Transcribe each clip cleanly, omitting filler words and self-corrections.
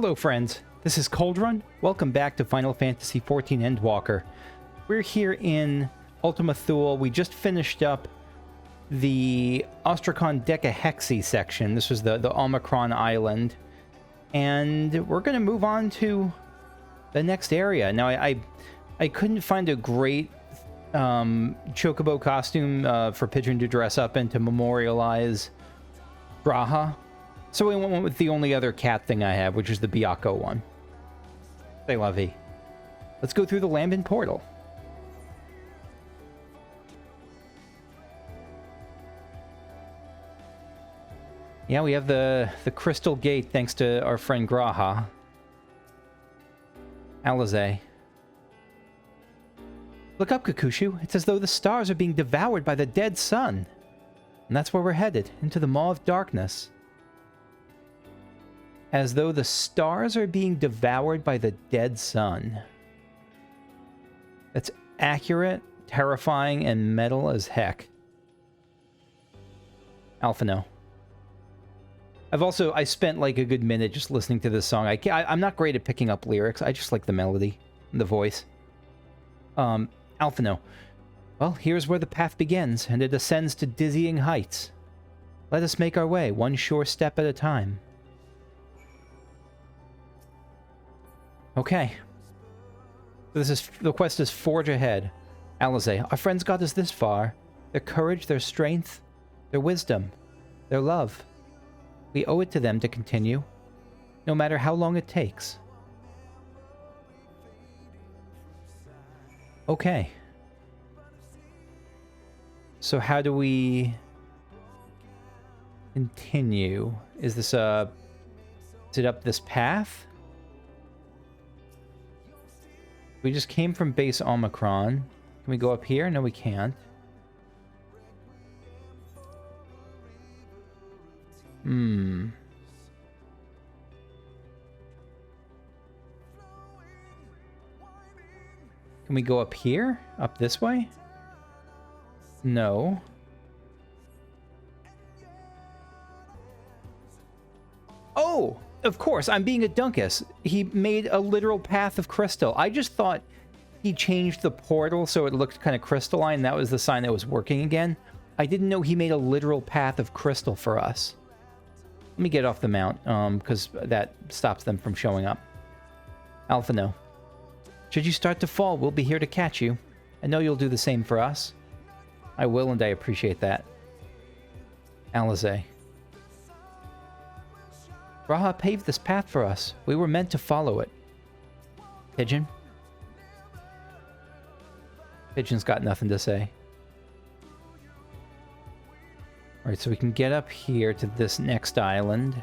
Hello friends, this is Coldrun. Welcome back to Final Fantasy XIV Endwalker. We're here in Ultima Thule. We just finished up the Ostrakhan Decahexi section. This was the Omicron Island. And we're going to move on to the next area. Now, I couldn't find a great chocobo costume for Pigeon to dress up in to memorialize Braha. So we went with the only other cat thing I have, which is the Byakko one. Say la vie. Let's go through the Lambent portal. Yeah, we have the crystal gate thanks to our friend Graha. Alizé. Look up, Kakushu. It's as though the stars are being devoured by the dead sun. And that's where we're headed, into the Maw of Darkness. As though the stars are being devoured by the dead sun. That's accurate, terrifying, and metal as heck. Alphino. I spent like a good minute just listening to this song. I'm not great at picking up lyrics. I just like the melody and the voice. Alphino. Well, here's where the path begins, and it ascends to dizzying heights. Let us make our way, one sure step at a time. Okay. The quest is Forge Ahead. Alizé, our friends got us this far. Their courage, their strength, their wisdom, their love. We owe it to them to continue, no matter how long it takes. Okay. So how do we continue? Is it up this path? We just came from base Omicron. Can we go up here? No, we can't. Can we go up here? Up this way? No. Oh! Of course, I'm being a dunkus. He made a literal path of crystal. I just thought he changed the portal so it looked kind of crystalline. That was the sign that it was working again. I didn't know he made a literal path of crystal for us. Let me get off the mount, because that stops them from showing up. Alphino. Should you start to fall, we'll be here to catch you. I know you'll do the same for us. I will, and I appreciate that. Alizé. Braha paved this path for us. We were meant to follow it. Pigeon? Pigeon's got nothing to say. Alright, so we can get up here to this next island.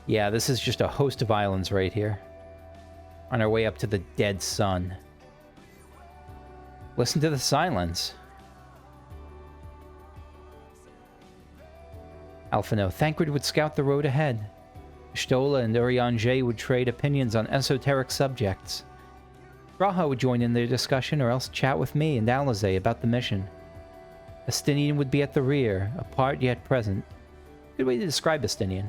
Yeah, this is just a host of islands right here. On our way up to the dead sun. Listen to the silence. Alphino, Thancred would scout the road ahead. Stola and Urianger would trade opinions on esoteric subjects. Braha would join in their discussion or else chat with me and Alizé about the mission. Astinian would be at the rear, apart yet present. Good way to describe Astinian.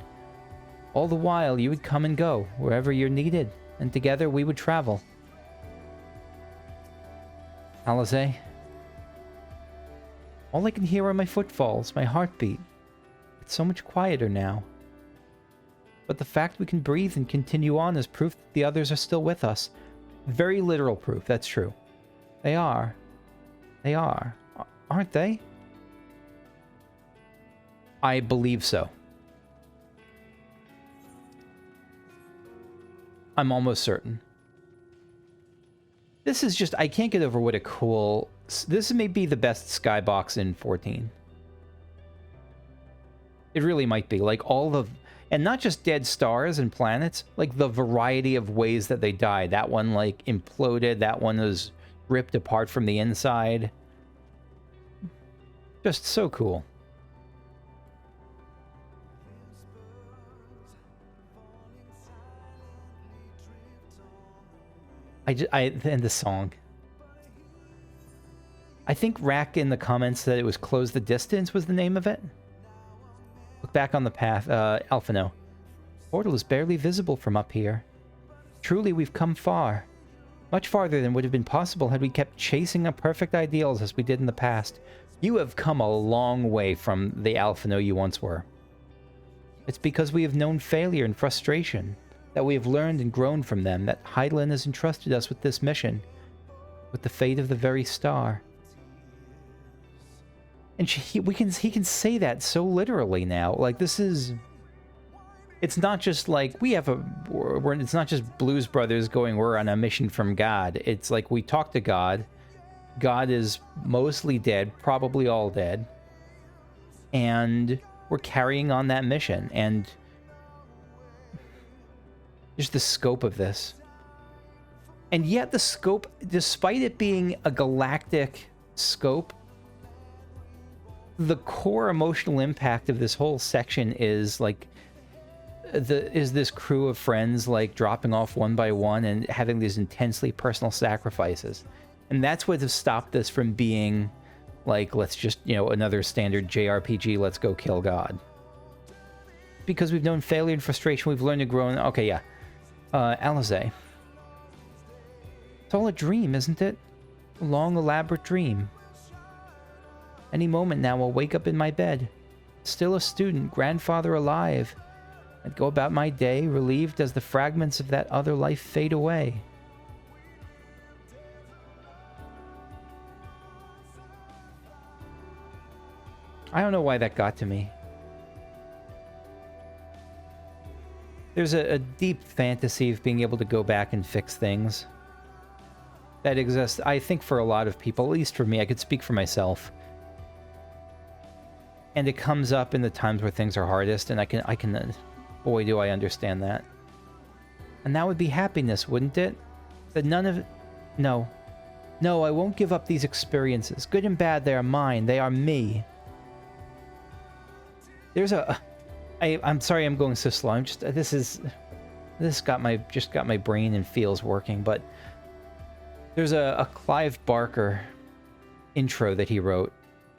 All the while, you would come and go, wherever you're needed, and together we would travel. Alizé. All I can hear are my footfalls, my heartbeat. It's so much quieter now. But the fact we can breathe and continue on is proof that the others are still with us. Very literal proof, that's true. They are. They are. Aren't they? I believe so. I'm almost certain. This is just... I can't get over what a cool... This may be the best skybox in 14. It really might be. Like, all the... And not just dead stars and planets, like, the variety of ways that they died. That one, like, imploded. That one was ripped apart from the inside. Just so cool. And the song. I think Rack in the comments said it was Close the Distance was the name of it. back on the path. Alphino. Portal is barely visible from up here. Truly, we've come far. Much farther than would have been possible had we kept chasing our perfect ideals as we did in the past. You have come a long way from the Alphino you once were. It's because we have known failure and frustration, that we have learned and grown from them, that Hydaelyn has entrusted us with this mission, with the fate of the very star. And he can say that so literally now. Like, this is... It's not just like, it's not just Blues Brothers going, we're on a mission from God. It's like, we talk to God. God is mostly dead, probably all dead. And we're carrying on that mission. And just the scope of this. And yet the scope, despite it being a galactic scope, the core emotional impact of this whole section is like this crew of friends like dropping off one by one and having these intensely personal sacrifices. And that's what has stopped this from being like, let's just, you know, another standard JRPG, let's go kill God. Because we've known failure and frustration, we've learned to grow. Okay, yeah. Alize. It's all a dream, isn't it? A long, elaborate dream. Any moment now, I'll wake up in my bed. Still a student, grandfather alive. I'd go about my day, relieved as the fragments of that other life fade away. I don't know why that got to me. There's a deep fantasy of being able to go back and fix things. That exists, I think, for a lot of people, at least for me. I could speak for myself. And it comes up in the times where things are hardest, and I can, boy, do I understand that. And that would be happiness, wouldn't it? That none of it, no. No, I won't give up these experiences. Good and bad, they are mine. They are me. There's I'm sorry I'm going so slow. I'm just, this got my brain and feels working, but there's a Clive Barker intro that he wrote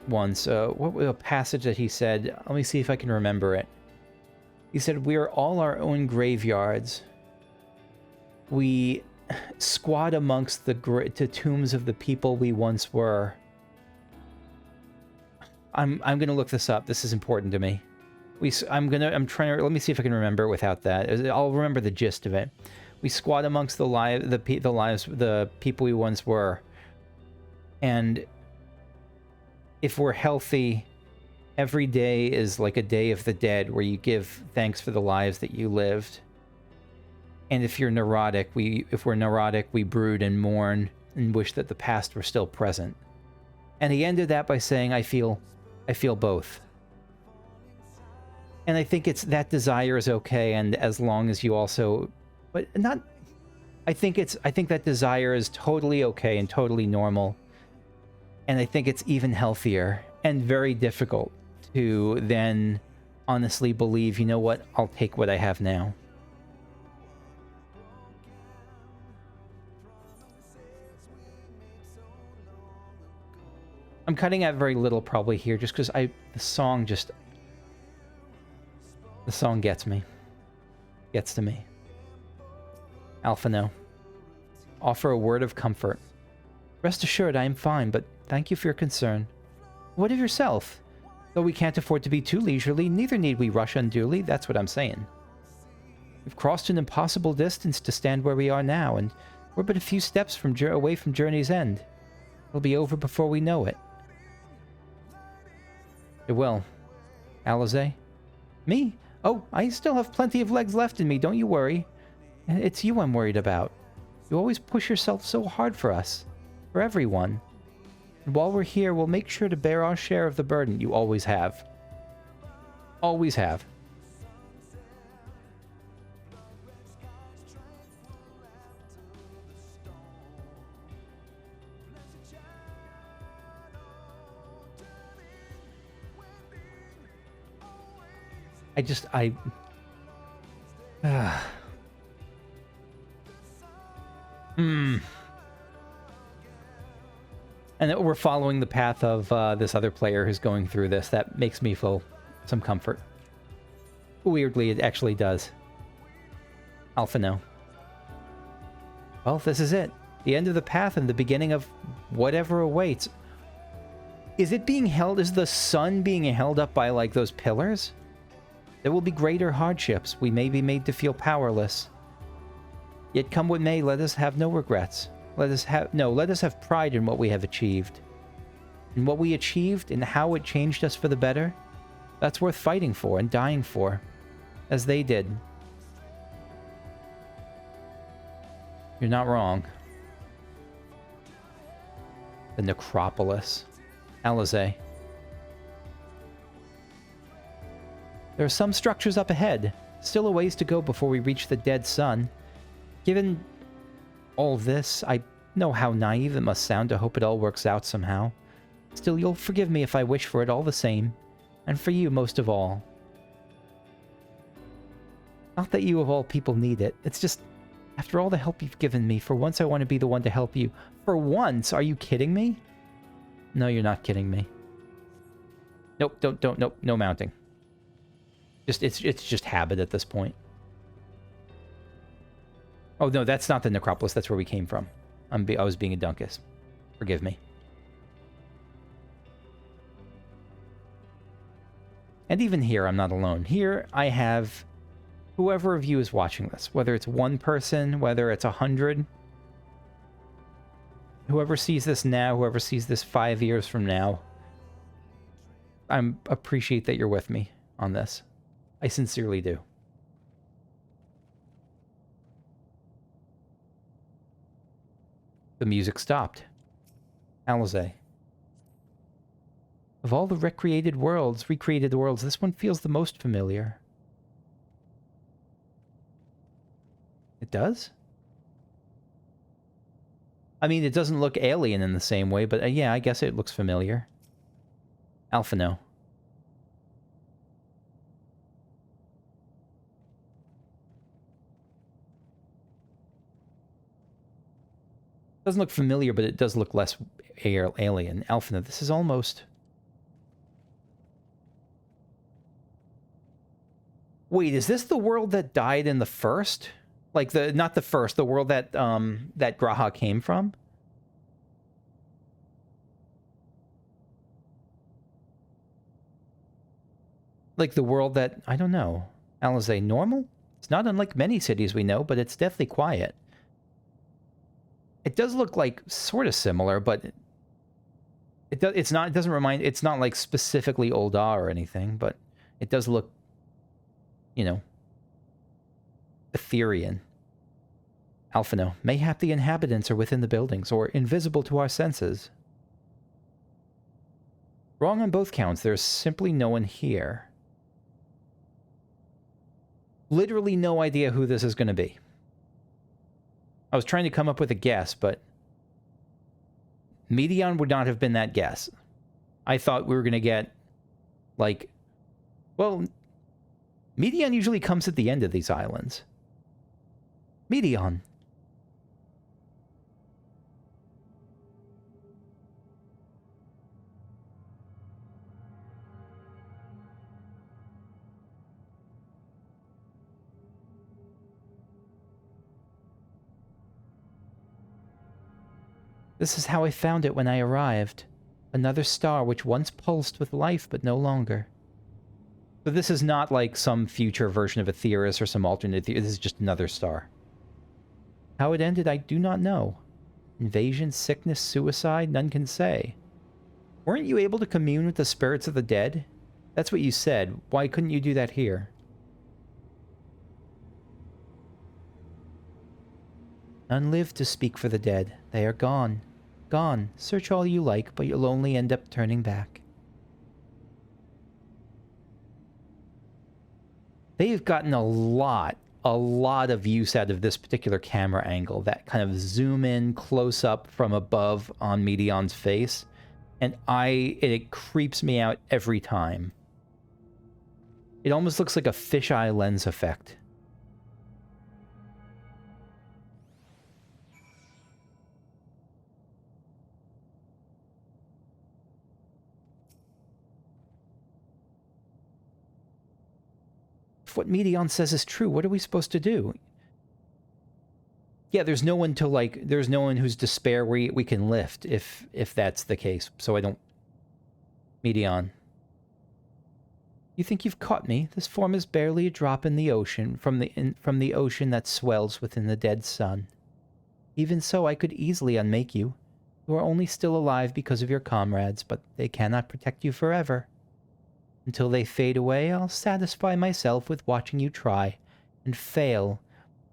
once, what was a passage that he said? Let me see if I can remember it. He said, "We are all our own graveyards. We squat amongst the tombs of the people we once were." I'm gonna look this up. This is important to me. I'm trying to, let me see if I can remember it without that. I'll remember the gist of it. We squat amongst the people we once were, and if we're healthy, every day is like a day of the dead where you give thanks for the lives that you lived. And if you're neurotic, if we're neurotic, we brood and mourn and wish that the past were still present. And he ended that by saying, I feel both. And I think it's that desire is okay, and as long as you also, but not, I think that desire is totally okay and totally normal. And I think it's even healthier and very difficult to then honestly believe, you know what, I'll take what I have now. I'm cutting out very little probably here just because the song gets me. Gets to me. Alphino. Offer a word of comfort. Rest assured I am fine, but thank you for your concern. What of yourself? Though we can't afford to be too leisurely, neither need we rush unduly, that's what I'm saying. We've crossed an impossible distance to stand where we are now, and we're but a few steps away from journey's end. It'll be over before we know it. It will. Alize? Me? Oh, I still have plenty of legs left in me, don't you worry. It's you I'm worried about. You always push yourself so hard for us. For everyone. And while we're here, we'll make sure to bear our share of the burden. You always have. Always have. And that we're following the path of this other player who's going through this. That makes me feel some comfort. Weirdly, it actually does. Alphino. Well, this is it. The end of the path and the beginning of whatever awaits. Is it being held? Is the sun being held up by, like, those pillars? There will be greater hardships. We may be made to feel powerless. Yet come what may, let us have no regrets. Let us have pride in what we have achieved. And what we achieved and how it changed us for the better, that's worth fighting for and dying for, as they did. You're not wrong. The Necropolis. Alizé. There are some structures up ahead. Still a ways to go before we reach the dead sun. Given all this, I know how naive it must sound to hope it all works out somehow. Still, you'll forgive me if I wish for it all the same. And for you most of all. Not that you of all people need it. It's just, after all the help you've given me, for once I want to be the one to help you. For once? Are you kidding me? No, you're not kidding me. Nope, nope, no mounting. It's just habit at this point. Oh, no, that's not the Necropolis. That's where we came from. I was being a dunkus. Forgive me. And even here, I'm not alone. Here, I have whoever of you is watching this. Whether it's one person, whether it's 100. Whoever sees this now, whoever sees this 5 years from now. I appreciate that you're with me on this. I sincerely do. The music stopped. Alizé. Of all the recreated worlds, this one feels the most familiar. It does? I mean, it doesn't look alien in the same way, but yeah, I guess it looks familiar. Alphino. Doesn't look familiar, but it does look less alien. Alphino, this is almost... Wait, is this the world that died in the first? Like, not the first, the world that, that Graha came from? Like the world that, I don't know. Alizé, normal? It's not unlike many cities we know, but it's deathly quiet. It does look like sort of similar, but it's not like specifically Ul'dah or anything, but it does look, you know, Etherean. Alphino, mayhap the inhabitants are within the buildings, or invisible to our senses. Wrong on both counts, there's simply no one here. Literally no idea who this is going to be. I was trying to come up with a guess, but Meteion would not have been that guess. I thought we were going to get, like... Well, Meteion usually comes at the end of these islands. Meteion. This is how I found it when I arrived. Another star which once pulsed with life, but no longer. So this is not like some future version of Aetheris or some alternate Aetheris. This is just another star. How it ended, I do not know. Invasion, sickness, suicide, none can say. Weren't you able to commune with the spirits of the dead? That's what you said. Why couldn't you do that here? None live to speak for the dead. They are gone. Gone. Search all you like, but you'll only end up turning back. They've gotten a lot of use out of this particular camera angle. That kind of zoom in close up from above on Meteion's face. And it creeps me out every time. It almost looks like a fisheye lens effect. if what Meteion says is true, what are we supposed to do? Yeah, there's no one to, like, there's no one whose despair we can lift if that's the case. So I don't... Meteion. You think you've caught me? This form is barely a drop in the ocean, from the ocean that swells within the dead sun. Even so, I could easily unmake you. You are only still alive because of your comrades, but they cannot protect you forever. Until they fade away, I'll satisfy myself with watching you try, and fail,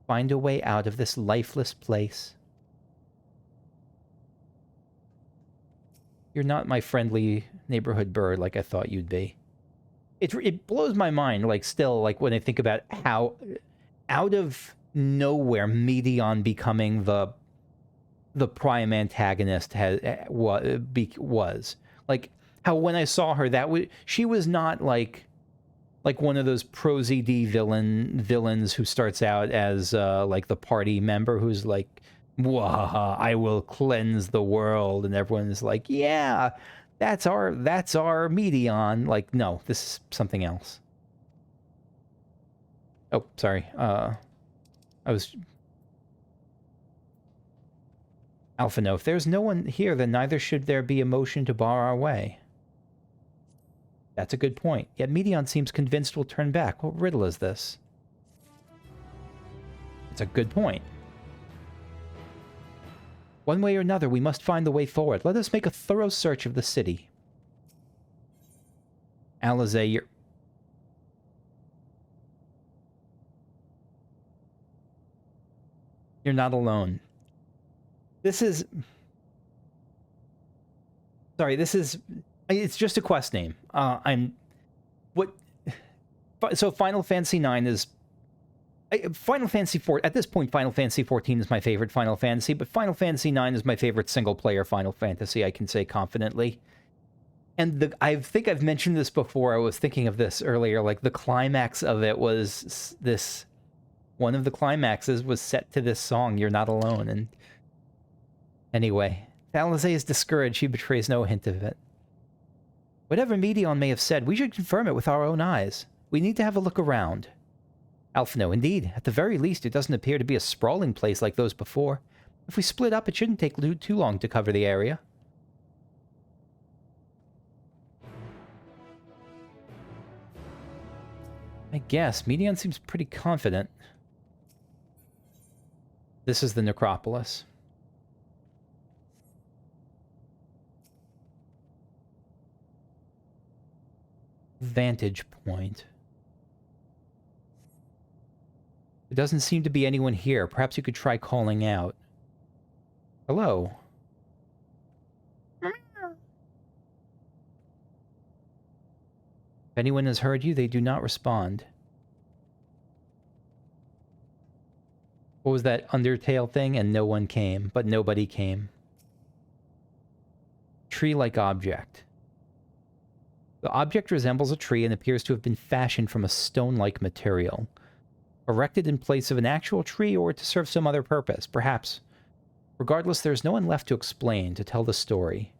find a way out of this lifeless place. You're not my friendly neighborhood bird like I thought you'd be. It blows my mind, like, still, like, when I think about how out of nowhere Meteion becoming the prime antagonist was. Like, how when I saw her, she was not like one of those pro-ZD villains who starts out as like the party member who's like, "Wahaha, I will cleanse the world," and everyone's like, "Yeah, that's our Meteion." Like, no, this is something else. Oh, sorry. I was... Alpha, no. If there's no one here, then neither should there be a motion to bar our way. That's a good point. Yet Meteion seems convinced we'll turn back. What riddle is this? It's a good point. One way or another, we must find the way forward. Let us make a thorough search of the city. Alize, you're not alone. This is... Sorry, this is... It's just a quest name. So Final Fantasy IX is... Final Fantasy IV... At this point, Final Fantasy XIV is my favorite Final Fantasy, but Final Fantasy IX is my favorite single-player Final Fantasy, I can say confidently. And I think I've mentioned this before. I was thinking of this earlier. Like, the climax of it was this... One of the climaxes was set to this song, You're Not Alone, and... Anyway, Alize is discouraged. She betrays no hint of it. Whatever Meteion may have said, we should confirm it with our own eyes. We need to have a look around. Alphino, indeed. At the very least, it doesn't appear to be a sprawling place like those before. If we split up, it shouldn't take too long to cover the area. I guess. Meteion seems pretty confident. This is the Necropolis. Vantage point. There doesn't seem to be anyone here. Perhaps you could try calling out. Hello? If anyone has heard you, they do not respond. What was that Undertale thing? And no one came, but nobody came. Tree-like object. The object resembles a tree and appears to have been fashioned from a stone-like material. Erected in place of an actual tree or to serve some other purpose, perhaps. Regardless, there's no one left to explain, to tell the story.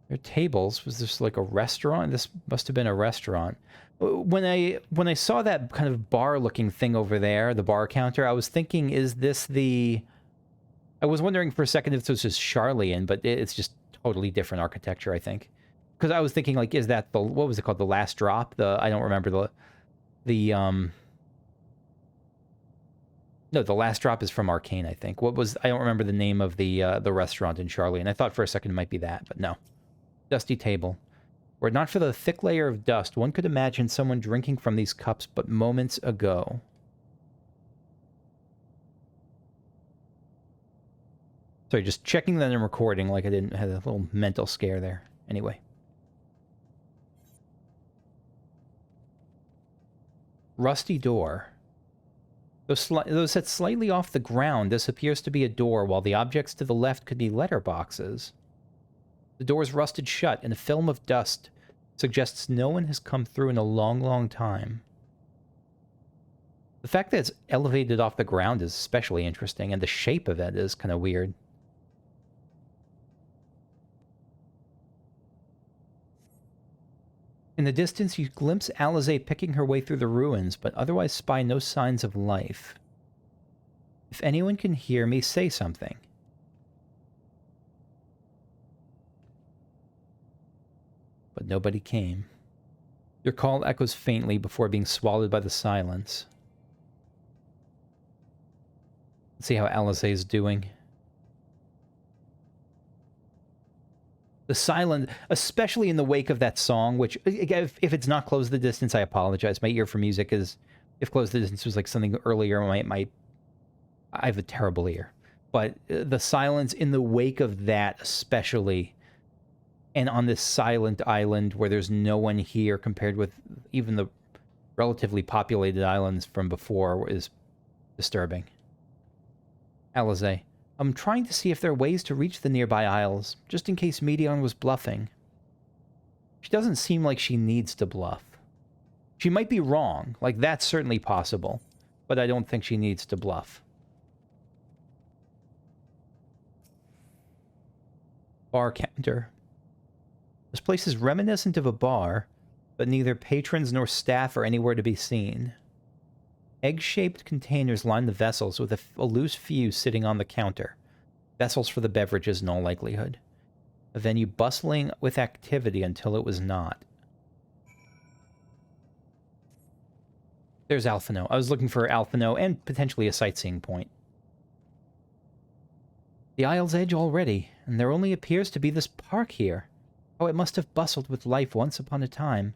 There are tables. Was this like a restaurant? This must have been a restaurant. When I saw that kind of bar-looking thing over there, the bar counter, I was thinking, is this the... I was wondering for a second if this was Charlian, but it's just totally different architecture, I think. Because I was thinking, like, is that the... What was it called? The Last Drop? I don't remember No, the Last Drop is from Arcane, I think. I don't remember the name of the restaurant in Charlian. I thought for a second it might be that, but no. Dusty table. Were it not for the thick layer of dust, one could imagine someone drinking from these cups but moments ago. Sorry, just checking that I'm recording, like I didn't have a little mental scare there. Anyway. Rusty door. Though set slightly off the ground, this appears to be a door, while the objects to the left could be letterboxes. The door is rusted shut, and a film of dust suggests no one has come through in a long, long time. The fact that it's elevated off the ground is especially interesting, and the shape of it is kind of weird. In the distance, you glimpse Alizé picking her way through the ruins, but otherwise spy no signs of life. If anyone can hear me, say something. But nobody came. Your call echoes faintly before being swallowed by the silence. Let's see how Alizé is doing. The silence, especially in the wake of that song, which, if it's not Close the Distance, I apologize. My ear for music is, if Close the Distance was like something earlier, I have a terrible ear. But the silence in the wake of that especially, and on this silent island where there's no one here compared with even the relatively populated islands from before, is disturbing. Alizé, I'm trying to see if there are ways to reach the nearby isles, just in case Meteion was bluffing. She doesn't seem like she needs to bluff. She might be wrong, like that's certainly possible, but I don't think she needs to bluff. Bar counter. This place is reminiscent of a bar, but neither patrons nor staff are anywhere to be seen. Egg-shaped containers line the vessels with a loose fuse sitting on the counter. Vessels for the beverages in all likelihood. A venue bustling with activity until it was not. There's Alphino. I was looking for Alphino and potentially a sightseeing point. The Isle's Edge already, and there only appears to be this park here. Oh, it must have bustled with life once upon a time.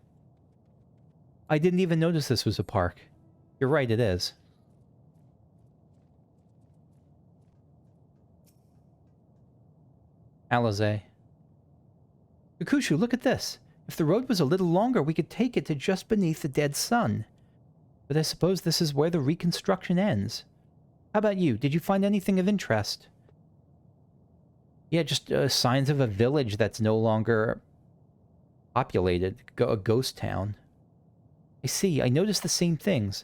I didn't even notice this was a park. You're right, it is. Alizé. Kukushu, look at this. If the road was a little longer, we could take it to just beneath the dead sun. But I suppose this is where the reconstruction ends. How about you? Did you find anything of interest? Yeah, just signs of a village that's no longer populated. A ghost town. I see. I noticed the same things.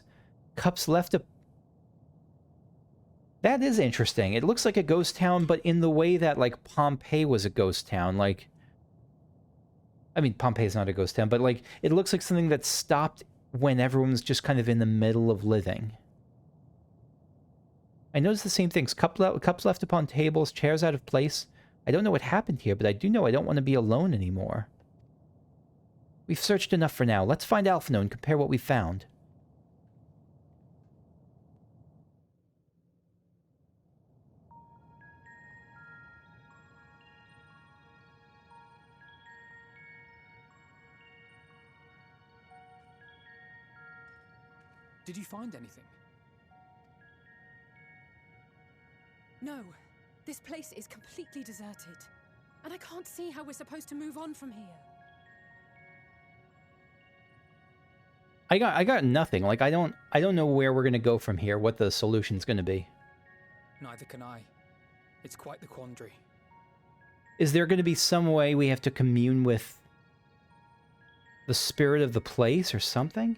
Cups left a... That is interesting. It looks like a ghost town, but in the way that, like, Pompeii was a ghost town. Like... I mean, Pompeii's not a ghost town, but, like, it looks like something that stopped when everyone's just kind of in the middle of living. I noticed the same things. Cups left upon tables, chairs out of place. I don't know what happened here, but I do know I don't want to be alone anymore. We've searched enough for now. Let's find Alphino and compare what we found. Did you find anything? No. This place is completely deserted. And I can't see how we're supposed to move on from here. I got nothing. Like, I don't know where we're going to go from here, what the solution's going to be. Neither can I. It's quite the quandary. Is there going to be some way we have to commune with the spirit of the place or something?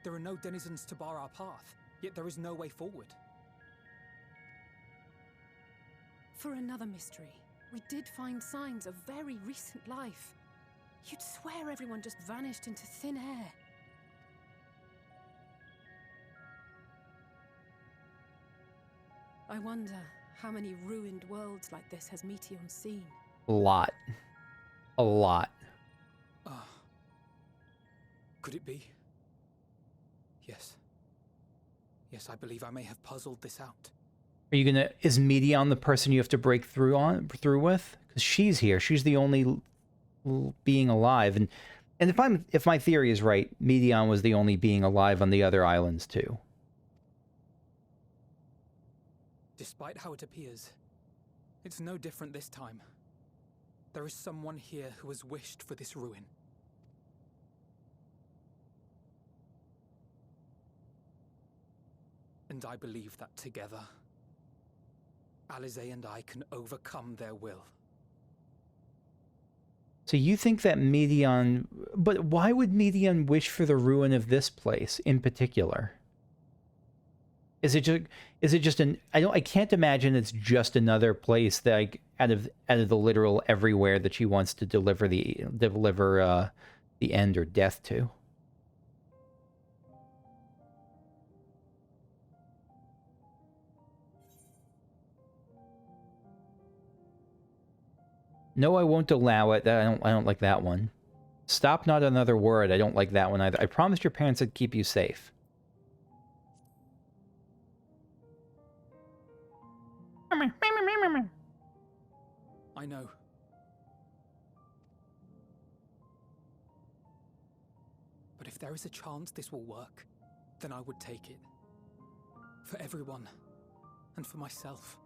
There are no denizens to bar our path, yet there is no way forward. For another mystery, we did find signs of very recent life. You'd swear everyone just vanished into thin air. I wonder how many ruined worlds like this has Meteion seen? A lot. A lot. Could it be? Yes. Yes, I believe I may have puzzled this out. Are you gonna... Is Meteion the person you have to break through with? Because she's here. She's the only being alive. And if my theory is right, Meteion was the only being alive on the other islands too. Despite how it appears, it's no different this time. There is someone here who has wished for this ruin. And I believe that together, Alizé and I can overcome their will. So you think that Meteion... But why would Meteion wish for the ruin of this place in particular? Is it just an? I can't imagine it's just another place that, like, out of the literal everywhere that she wants to deliver the end or death to. No, I won't allow it. I don't like that one. Stop, not another word. I don't like that one either. I promised your parents I'd keep you safe. I know. But if there is a chance this will work, then I would take it. For everyone. And for myself.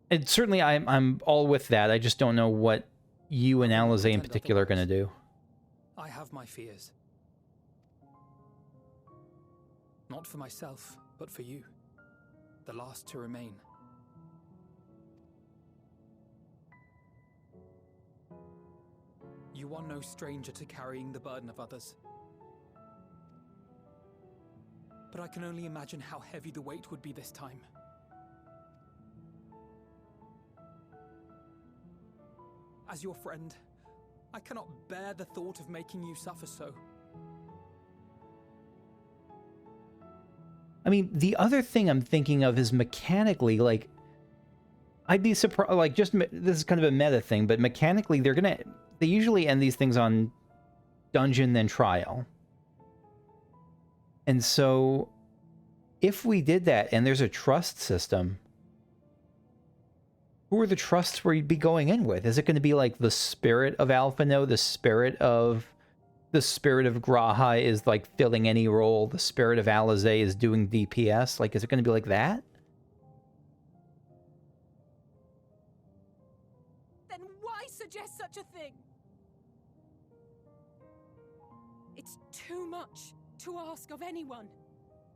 And certainly I'm all with that. I just don't know what you and Alizé in particular are going to do. I have my fears. Not for myself, but for you. The last to remain. You are no stranger to carrying the burden of others. But I can only imagine how heavy the weight would be this time. As your friend, I cannot bear the thought of making you suffer so. I mean, the other thing I'm thinking of is mechanically, like, I'd be surprised, like, just, this is kind of a meta thing, but mechanically, they usually end these things on dungeon, then trial. And so, if we did that, and there's a trust system, who are the trusts we'd be going in with? Is it going to be, like, the spirit of Alphino, the spirit of Graha is, like, filling any role, the spirit of Alizé is doing DPS? Like, is it going to be like that? Then why suggest such a thing? It's too much to ask of anyone,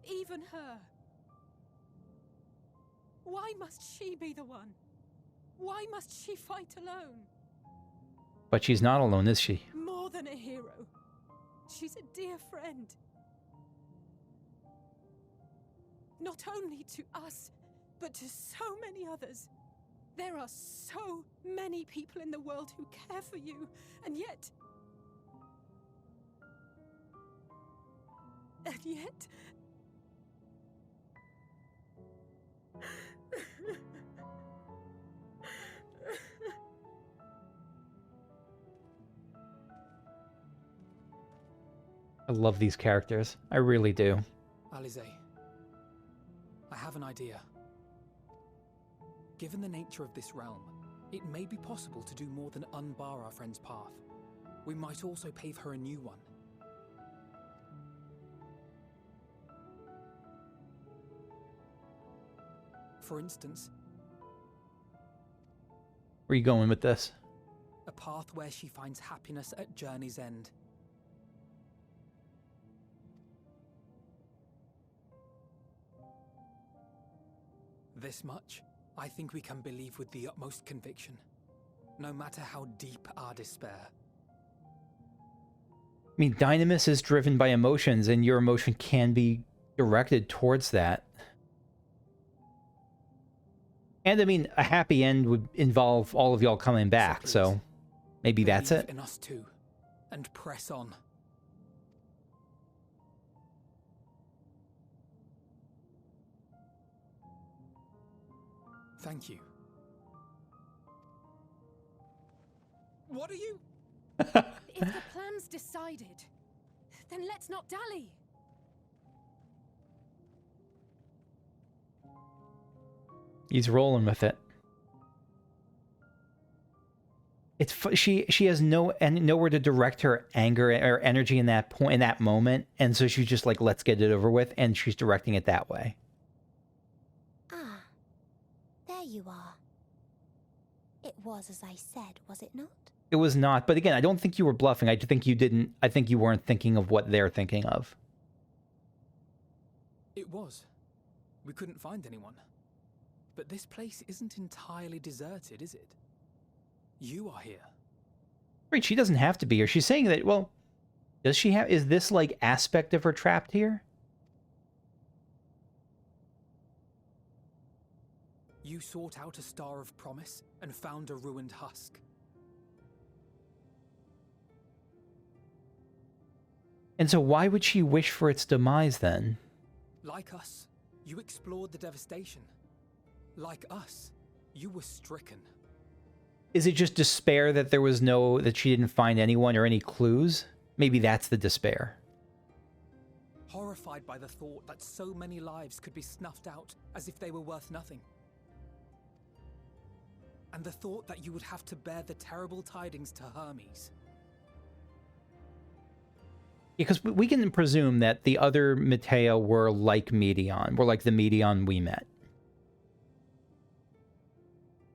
even her. Why must she be the one? Why must she fight alone? But she's not alone, is she? More than a hero. She's a dear friend. Not only to us, but to so many others. There are so many people in the world who care for you, and yet... I love these characters. I really do. Alizé, I have an idea. Given the nature of this realm, it may be possible to do more than unbar our friend's path. We might also pave her a new one. For instance... Where are you going with this? A path where she finds happiness at journey's end. This much, I think we can believe with the utmost conviction, no matter how deep our despair. I mean, Dynamis is driven by emotions, and your emotion can be directed towards that. And, I mean, a happy end would involve all of y'all coming back, so maybe that's it. Believe in us too, and press on. Thank you. What are you? If the plan's decided, then let's not dally. He's rolling with it. She has nowhere to direct her anger or energy in that point, in that moment, and so she's just like, let's get it over with, and she's directing it that way. Ah, there you are. It was as I said, was it not? It was not, but again, I don't think you were bluffing. I think you didn't. I think you weren't thinking of what they're thinking of. It was. We couldn't find anyone. But this place isn't entirely deserted, is it? You are here. Right, she doesn't have to be here. She's saying that, well, does she have... Is this, like, aspect of her trapped here? You sought out a star of promise and found a ruined husk. And so why would she wish for its demise then? Like us, you explored the devastation. Like us, you were stricken. Is it just despair that that she didn't find anyone or any clues? Maybe that's the despair. Horrified by the thought that so many lives could be snuffed out as if they were worth nothing. And the thought that you would have to bear the terrible tidings to Hermes. Because we can presume that the other Meteion were like Meteion, were like the Meteion we met.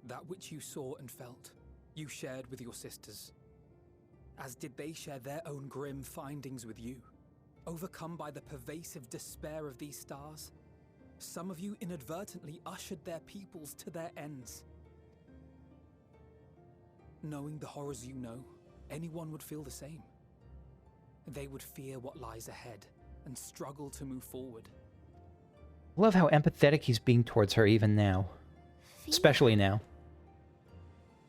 That which you saw and felt, you shared with your sisters. As did they share their own grim findings with you. Overcome by the pervasive despair of these stars, some of you inadvertently ushered their peoples to their ends. Knowing the horrors you know, anyone would feel the same. They would fear what lies ahead and struggle to move forward. I love how empathetic he's being towards her even now. Fear? Especially now.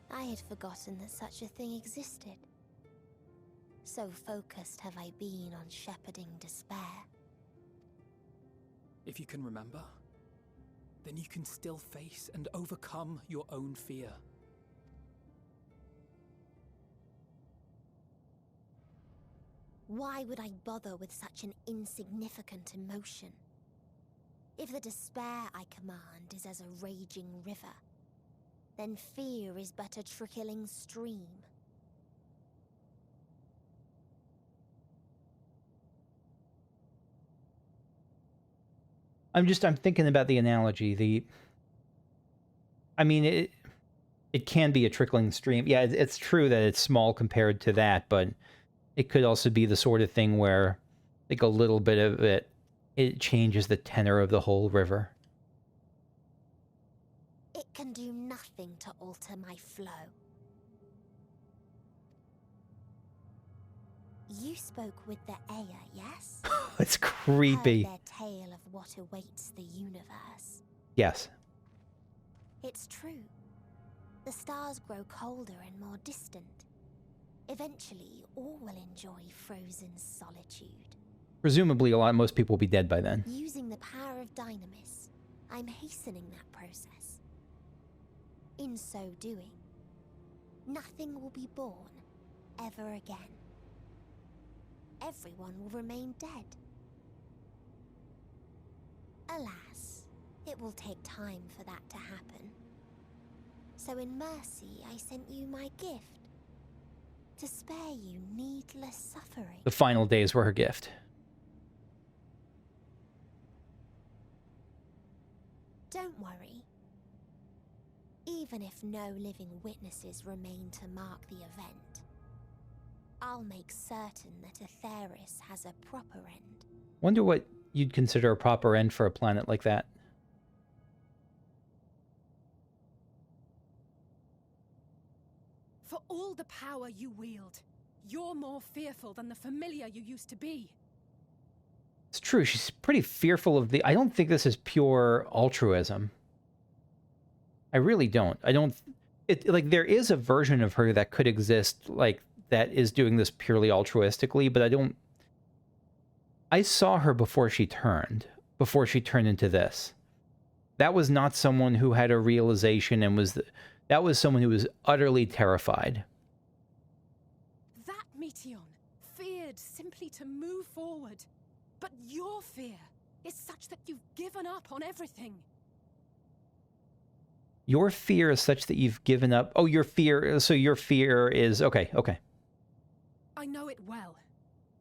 I had forgotten that such a thing existed. So focused have I been on shepherding despair. If you can remember, then you can still face and overcome your own fear. Why would I bother with such an insignificant emotion? If the despair I command is as a raging river, then fear is but a trickling stream. I'm thinking about the analogy. I mean, it can be a trickling stream. Yeah, it's true that it's small compared to that, but it could also be the sort of thing where, like, a little bit of it changes the tenor of the whole river. It can do nothing to alter my flow. You spoke with the Aya, yes? It's creepy. Heard their tale of what awaits the universe. Yes. It's true. The stars grow colder and more distant. Eventually, all will enjoy frozen solitude. Presumably, most people will be dead by then. Using the power of Dynamis, I'm hastening that process. In so doing, nothing will be born ever again. Everyone will remain dead. Alas, it will take time for that to happen. So in mercy, I sent you my gift. To spare you needless suffering. The final days were her gift. Don't worry. Even if no living witnesses remain to mark the event, I'll make certain that Aetheris has a proper end. Wonder what you'd consider a proper end for a planet like that. For all the power you wield, you're more fearful than the familiar you used to be. It's true, she's pretty fearful of I don't think this is pure altruism. I really don't. Like, there is a version of her that could exist, like, that is doing this purely altruistically, but I saw her before she turned into this. That was not someone who had a realization and that was someone who was utterly terrified. That Meteion feared simply to move forward. But your fear is such that you've given up on everything. Your fear is such that you've given up. Oh, your fear is... Okay. I know it well.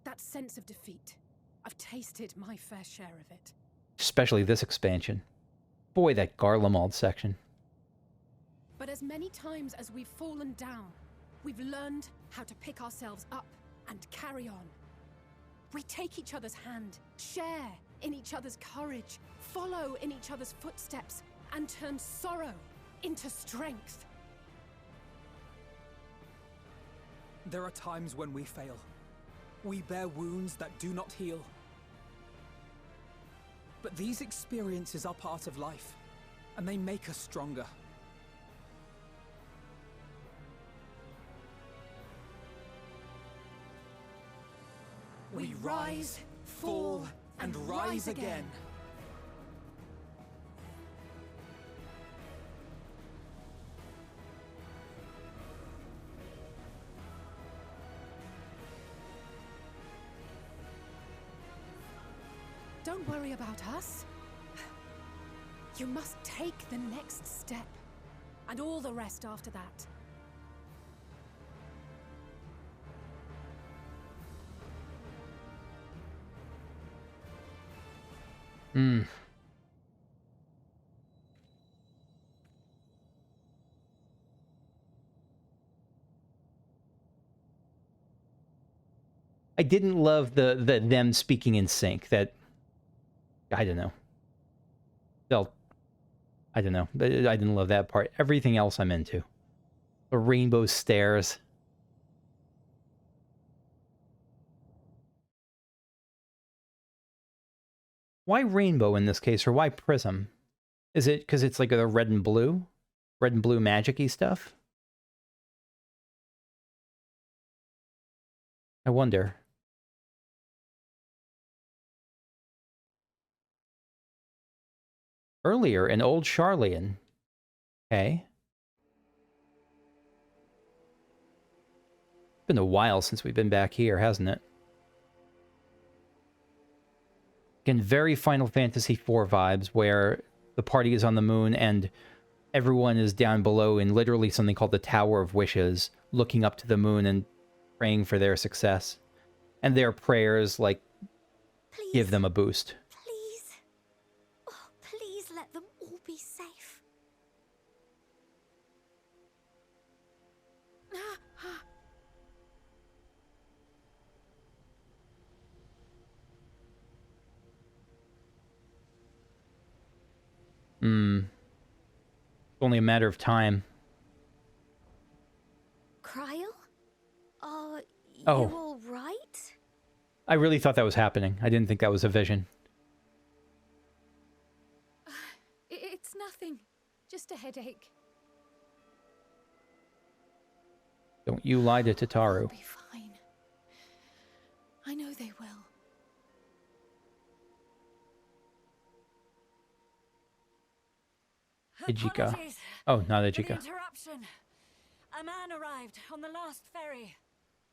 That sense of defeat. I've tasted my fair share of it. Especially this expansion. Boy, that Garlemald section. But as many times as we've fallen down, we've learned how to pick ourselves up and carry on. We take each other's hand, share in each other's courage, follow in each other's footsteps, and turn sorrow into strength. There are times when we fail. We bear wounds that do not heal. But these experiences are part of life. and they make us stronger. We rise, fall, and rise again. Don't worry about us. You must take the next step, and all the rest after that. Hmm. I didn't love the them speaking in sync. That, I don't know. Felt, I don't know. I didn't love that part. Everything else I'm into. The rainbow stairs. Why rainbow in this case, or why prism? Is it because it's like a red and blue? Red and blue magic-y stuff? I wonder. Earlier in Old Charlian. Okay. It's been a while since we've been back here, hasn't it? Again, very Final Fantasy IV vibes, where the party is on the moon and everyone is down below in literally something called the Tower of Wishes, looking up to the moon and praying for their success. And their prayers, like, Please, give them a boost. please. Oh, please let them all be safe. It's only a matter of time. Cryle? Are you Oh. all right? I really thought that was happening. I didn't think that was a vision. It's nothing. Just a headache. Don't you lie to They'll Tataru. be fine. I know they will. Ijika. Apologies Oh, not for the Ijika. interruption. A man arrived on the last ferry,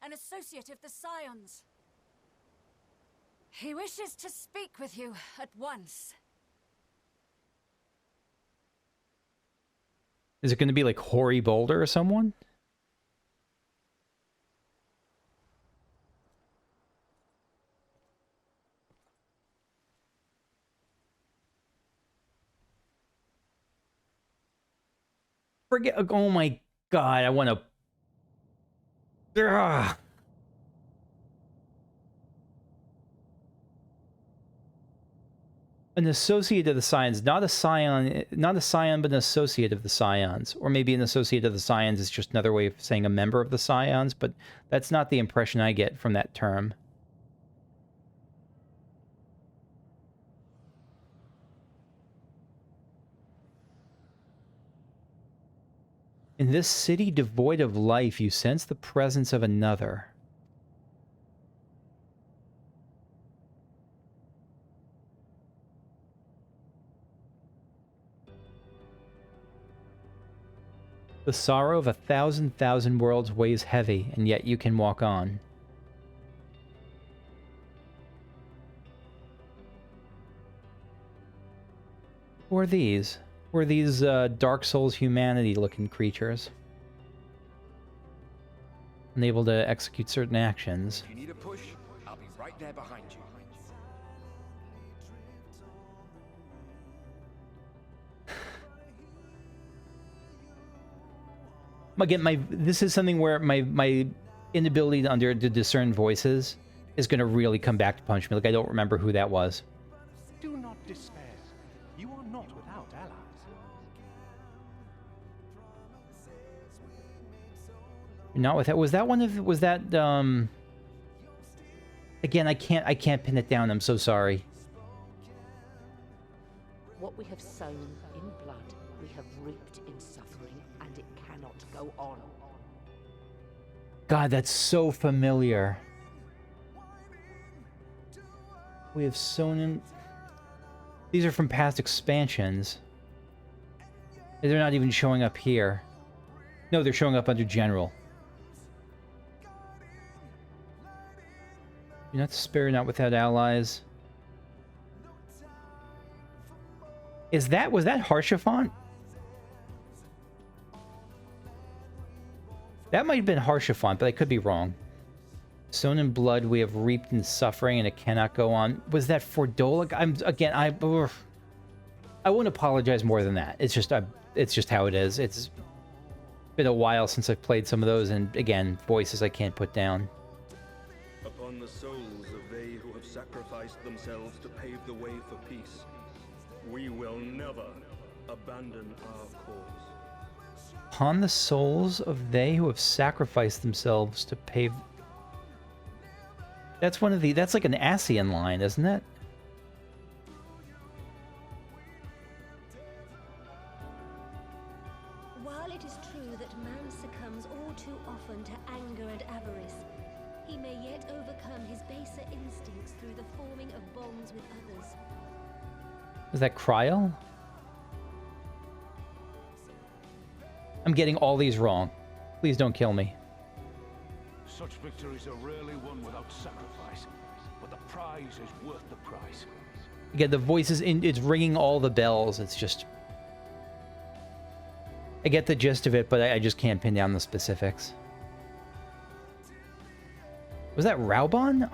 an associate of the Scions. He wishes to speak with you at once. Is it going to be like Hoary Boulder or someone? Forget. Oh my god! I want to. An associate of the Scions, not a Scion, not a Scion, but an associate of the Scions. Or maybe an associate of the Scions is just another way of saying a member of the Scions, but that's not the impression I get from that term. In this city devoid of life, you sense the presence of another. The sorrow of 1,000 worlds weighs heavy, and yet you can walk on. Who are these? Who are these Dark Souls humanity-looking creatures? Unable to execute certain actions. If you need a push, I'll be right there behind you. Again, this is something where my inability to discern voices is going to really come back to punch me. Like, I don't remember who that was. Do not despair. You are not without allies. Not with that. Was that one of? Was that? Again, I can't pin it down. I'm so sorry. What we have sown in blood, we have reaped in suffering, and it cannot go on. God, that's so familiar. We have sown in... These are from past expansions. They're not even showing up here. No, they're showing up under General. Do not despair, not without allies. Was that Harshaphant? That might have been Harshaphant, but I could be wrong. Sown in blood, we have reaped in suffering, and it cannot go on. Was that Fordola? I won't apologize more than that. It's just how it is. It's been a while since I've played some of those, and again, voices I can't put down. Upon the souls of they who have sacrificed themselves to pave the way for peace, we will never abandon our cause. Upon the souls of they who have sacrificed themselves to pave... That's one of the... That's like an Ascian line, isn't it? While it is true that man succumbs all too often to anger and avarice, he may yet overcome his baser instincts through the forming of bonds with others. Is that Cryo? I'm getting all these wrong. Please don't kill me. Such victories are rarely won without sacrifice, but the prize is worth the price. Again, the voice is in, it's ringing all the bells. It's just... I get the gist of it, but I just can't pin down the specifics. Was that Raubon?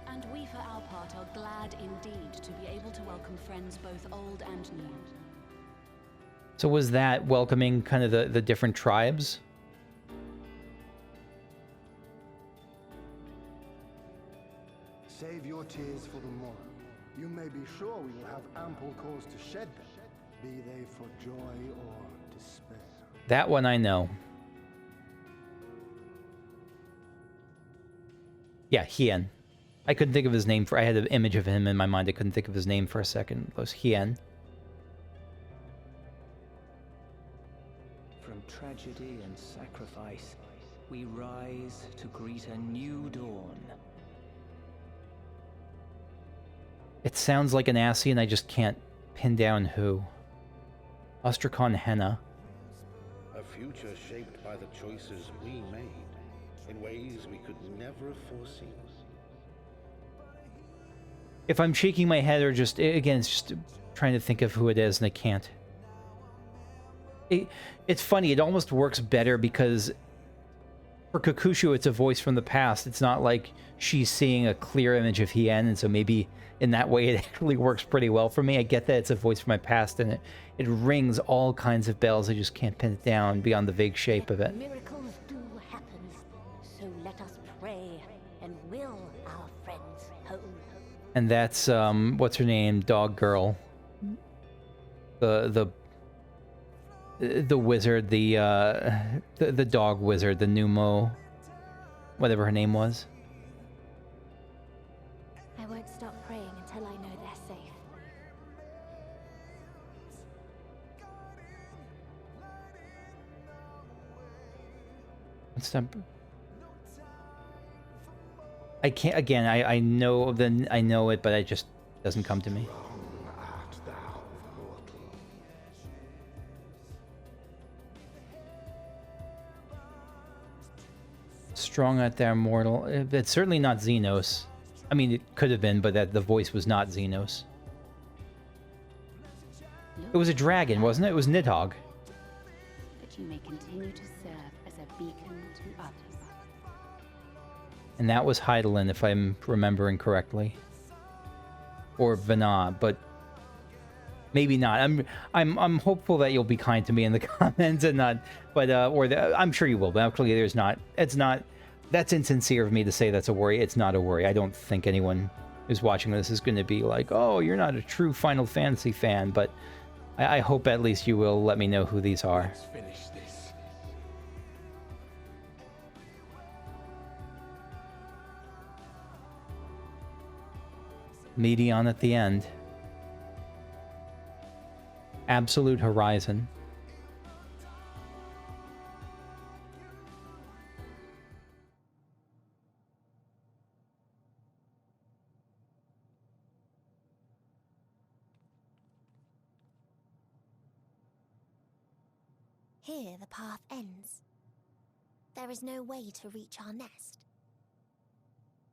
And we for our part are glad indeed to be able to welcome friends both old and new. So was that welcoming kind of the different tribes? Save your tears for the morrow. You may be sure we will have ample cause to shed them, be they for joy or despair. That one I know. Yeah, Hien. I couldn't think of his name for... I had an image of him in my mind. I couldn't think of his name for a second. It was Hien. From tragedy and sacrifice, we rise to greet a new dawn. It sounds like an Ascian, I just can't pin down who. Ostrakhan Henna. A future shaped by the choices we made, in ways we could never have foreseen. If I'm shaking my head or just... Again, it's just trying to think of who it is, and I can't. It's funny, it almost works better because... For Kakushu, it's a voice from the past. It's not like she's seeing a clear image of Hien, and so maybe in that way it actually works pretty well for me. I get that it's a voice from my past, and it rings all kinds of bells. I just can't pin it down beyond the vague shape of it. Miracles do happen, so let us pray and will our friends home. And that's, what's her name? Dog Girl. The wizard, the dog wizard, the Numo, whatever her name was. I won't stop praying until I know they're safe. Stop. I can't. Again, I know I know it, but it just doesn't come to me. Strong art thou, mortal. It's certainly not Xenos. I mean, it could have been, but the voice was not Xenos. It was a dragon, wasn't it? It was Nidhogg. That you may continue to serve as a beacon to others. And that was Heidelin, if I'm remembering correctly. Or Vana, but maybe not. I'm hopeful that you'll be kind to me in the comments and not, but I'm sure you will. But actually, there's not. It's not. That's insincere of me to say that's a worry. It's not a worry. I don't think anyone who's watching this is going to be like, oh, you're not a true Final Fantasy fan. But I hope at least you will let me know who these are. Let's finish this. Meteion at the end. Absolute horizon. Here the path ends. There is no way to reach our nest.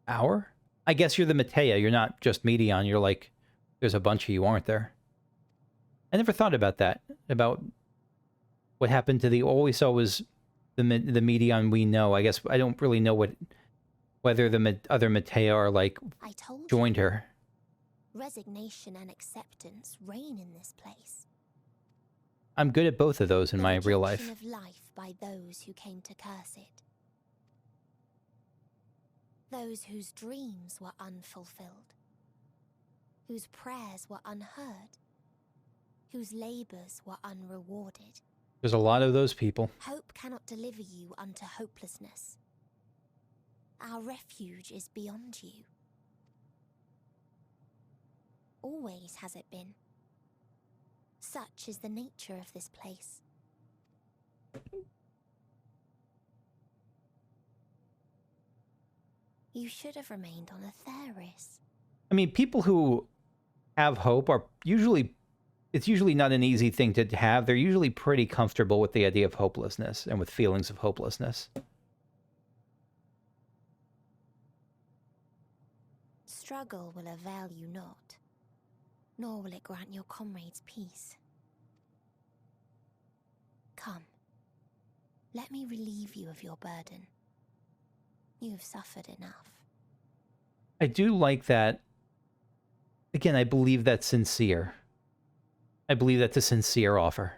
Our? I guess you're the Meteion. You're not just Meteion. You're like, there's a bunch of you, aren't there? I never thought about that. About what happened to the... All we saw was the Meteion we know. I guess I don't really know whether the other Meteion are like joined her. Resignation and acceptance reign in this place. I'm good at both of those in my real life. Of life by those who came to curse it. Those whose dreams were unfulfilled. Whose prayers were unheard. Whose labors were unrewarded. There's a lot of those people. Hope cannot deliver you unto hopelessness. Our refuge is beyond you. Always has it been. Such is the nature of this place. You should have remained on Atheris. I mean, people who have hope are usually... It's usually not an easy thing to have. They're usually pretty comfortable with the idea of hopelessness and with feelings of hopelessness. Struggle will avail you not, nor will it grant your comrades peace. Come, let me relieve you of your burden. You've suffered enough. I do like that. Again, I believe that's sincere. I believe that's a sincere offer.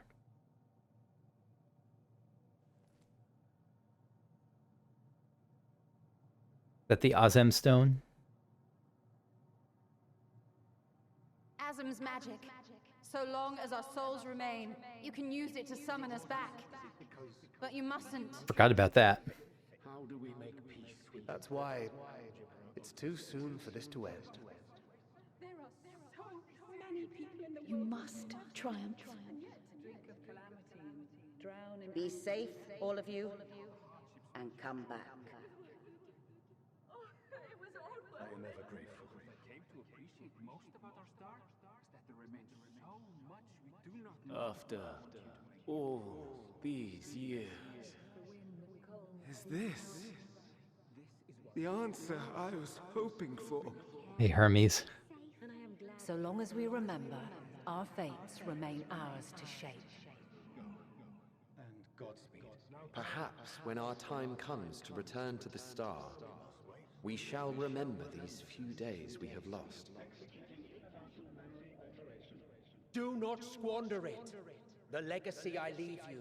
That the Azem stone? Azem's magic. So long as our souls remain, you can use it to summon us back. But you mustn't. Forgot about that. How do we make peace? That's why it's too soon for this to end. You must triumph. Be safe, all of you, and come back. I am ever grateful. I came to appreciate most about our star is that there remains so much we do not know. After all these years, Is this the answer I was hoping for? Hey, Hermes. So long as we remember, our fates remain ours to shape. And Godspeed. Perhaps when our time comes to return to the star, we shall remember these few days we have lost. Do not squander it. The legacy I leave you.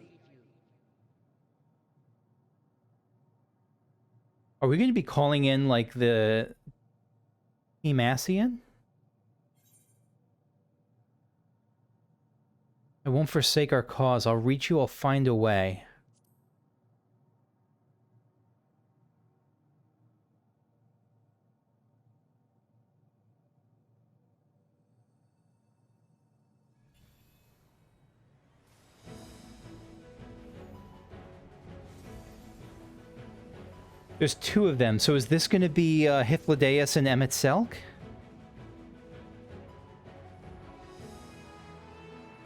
Are we going to be calling in, like, the Team Ascian? I won't forsake our cause. I'll reach you. I'll find a way. There's two of them. So is this going to be Hythlodaeus and Emet-Selch?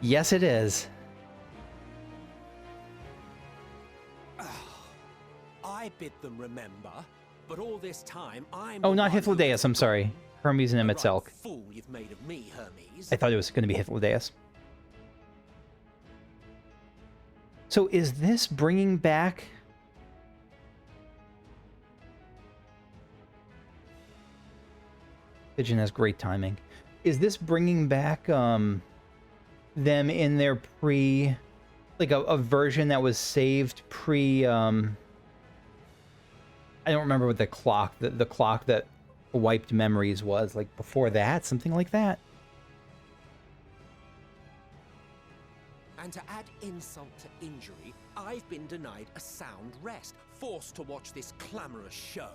Yes, it is. I bid them remember, but all this time I'm... Oh, not Hythlodaeus. I'm sorry. Hermes and Emet-Selch. Fool you've made of me, Hermes. I thought it was going to be Hythlodaeus. So is this bringing back... Pigeon has great timing. Is this bringing back them in their pre... Like a version that was saved pre... I don't remember what the clock that wiped memories was. Like before that? Something like that? And to add insult to injury, I've been denied a sound rest, forced to watch this clamorous show.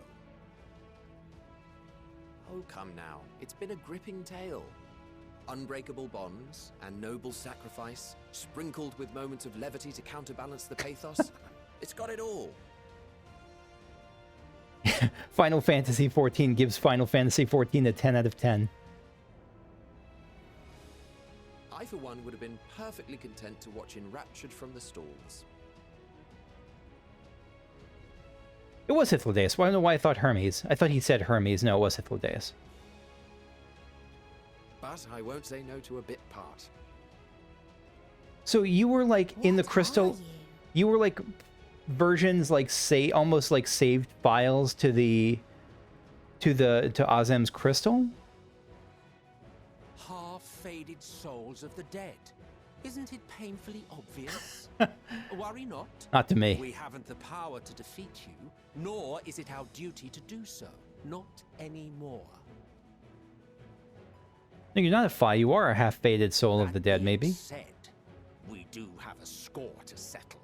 Oh, come now. It's been a gripping tale. Unbreakable bonds and noble sacrifice, sprinkled with moments of levity to counterbalance the pathos. It's got it all. Final Fantasy XIV gives Final Fantasy XIV a 10 out of 10. I, for one, would have been perfectly content to watch Enraptured from the stalls. It was Hythlodaeus. Well, I don't know why I thought Hermes. I thought he said Hermes. No, it was Hythlodaeus. But I won't say no to a bit part. So you were like in the crystal. You were like versions like almost like saved files to Azem's crystal. Half-faded souls of the dead. Isn't it painfully obvious? Worry not. Not to me. We haven't the power to defeat you, nor is it our duty to do so. Not anymore. No, you're not a Fi. You are a half-faded soul of the dead, maybe. Said, we do have a score to settle.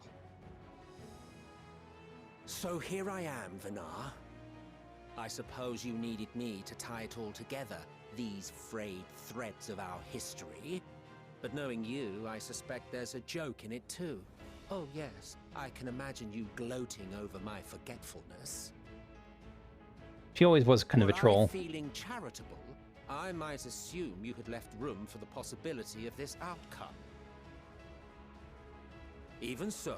So here I am, Vinar. I suppose you needed me to tie it all together, these frayed threads of our history. But knowing you, I suspect there's a joke in it too. Oh yes, I can imagine you gloating over my forgetfulness. She always was kind of a troll. Were I feeling charitable, I might assume you had left room for the possibility of this outcome. Even so,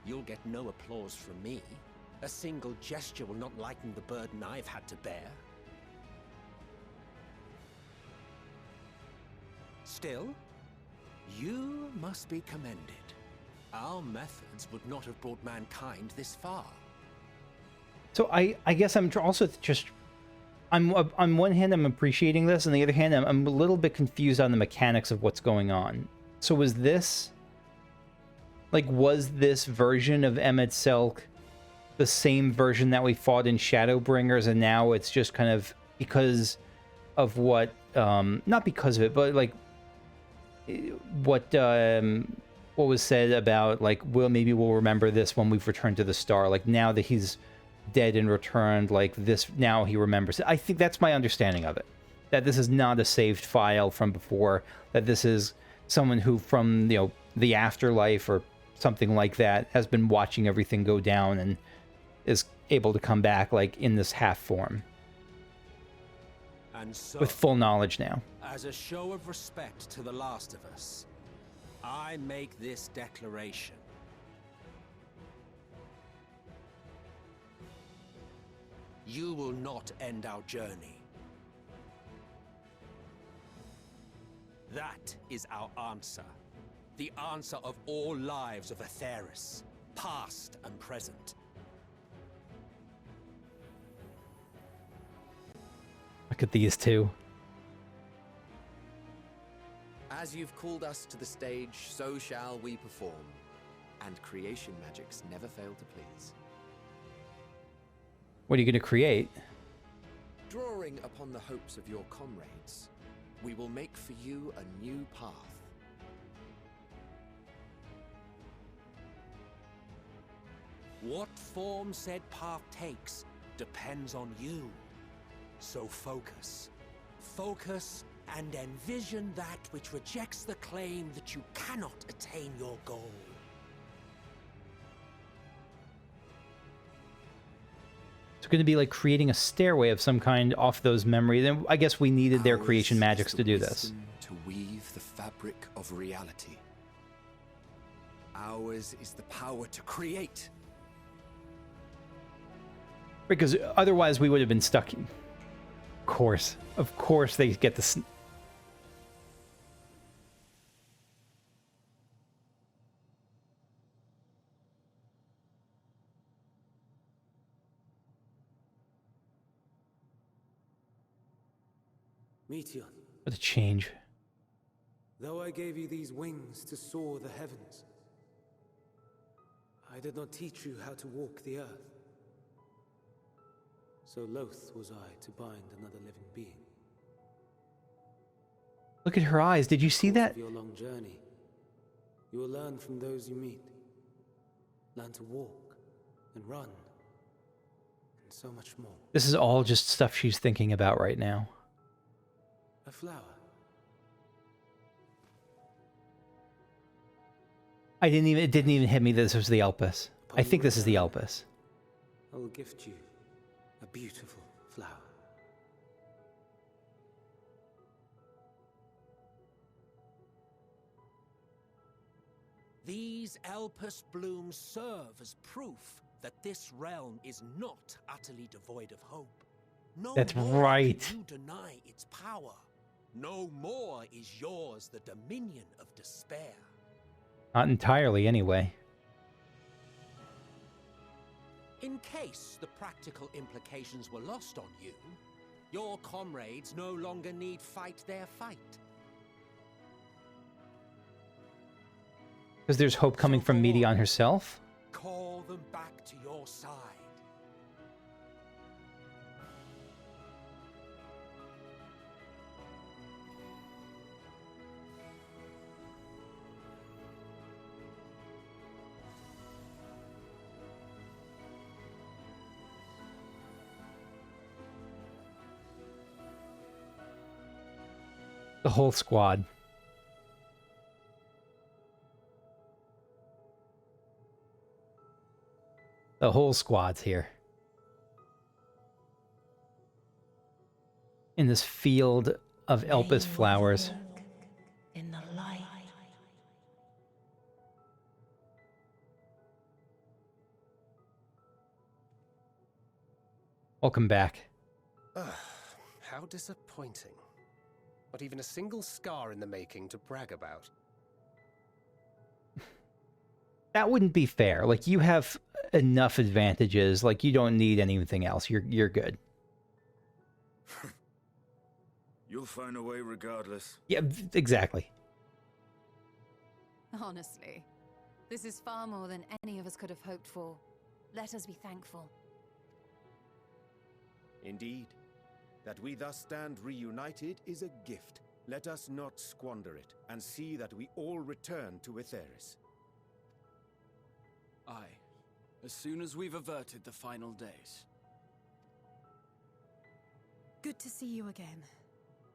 you'll get no applause from me. A single gesture will not lighten the burden I've had to bear. Still, you must be commended. Our methods would not have brought mankind this far. So I guess I'm also just... on one hand, I'm appreciating this. On the other hand, I'm a little bit confused on the mechanics of what's going on. So was this... like, was this version of Emet-Selch the same version that we fought in Shadowbringers, and now it's just kind of because of what... not because of it, but, like, what was said about, like, maybe we'll remember this when we've returned to the star. Like, now that he's dead and returned, like, this, now he remembers it. I think that's my understanding of it. That this is not a saved file from before. That this is someone who, from, you know, the afterlife or something like that, has been watching everything go down and is able to come back, like, in this half form. And so, with full knowledge now. As a show of respect to the last of us, I make this declaration. You will not end our journey. That is our answer. The answer of all lives of Aetheris, past and present. Look at these two. As you've called us to the stage, so shall we perform. And creation magics never fail to please. What are you going to create? Drawing upon the hopes of your comrades, we will make for you a new path. What form said path takes depends on you. So focus. Focus and envision that which rejects the claim that you cannot attain your goal. It's going to be like creating a stairway of some kind off those memories. Then I guess we needed their creation magics to do this. To weave the fabric of reality. Ours is the power to create. Because otherwise we would have been stuck. Of course they get this. Meteion. What a change. Though I gave you these wings to soar the heavens, I did not teach you how to walk the earth. So loath was I to bind another living being. Look at her eyes. Did you see that? Of your long journey, you will learn from those you meet. Learn to walk and run and so much more. This is all just stuff she's thinking about right now. A flower. It didn't even hit me that this was the Elpis. I think this is the Elpis. I will gift you a beautiful flower. These Elpis blooms serve as proof that this realm is not utterly devoid of hope. No That's more right. can you deny its power. No more is yours the dominion of despair. Not entirely, anyway. In case the practical implications were lost on you, your comrades no longer need fight their fight. Because there's hope coming from Meteion herself? Call them back to your side. The whole squad. The whole squad's here. In this field of Elpis flowers. In the light. Welcome back. How disappointing. Not even a single scar in the making to brag about. That wouldn't be fair. Like, you have enough advantages. Like, you don't need anything else. You're good. You'll find a way regardless. Yeah, exactly. Honestly, this is far more than any of us could have hoped for. Let us be thankful. Indeed. That we thus stand reunited is a gift. Let us not squander it, and see that we all return to Etheris. Aye. As soon as we've averted the final days. Good to see you again.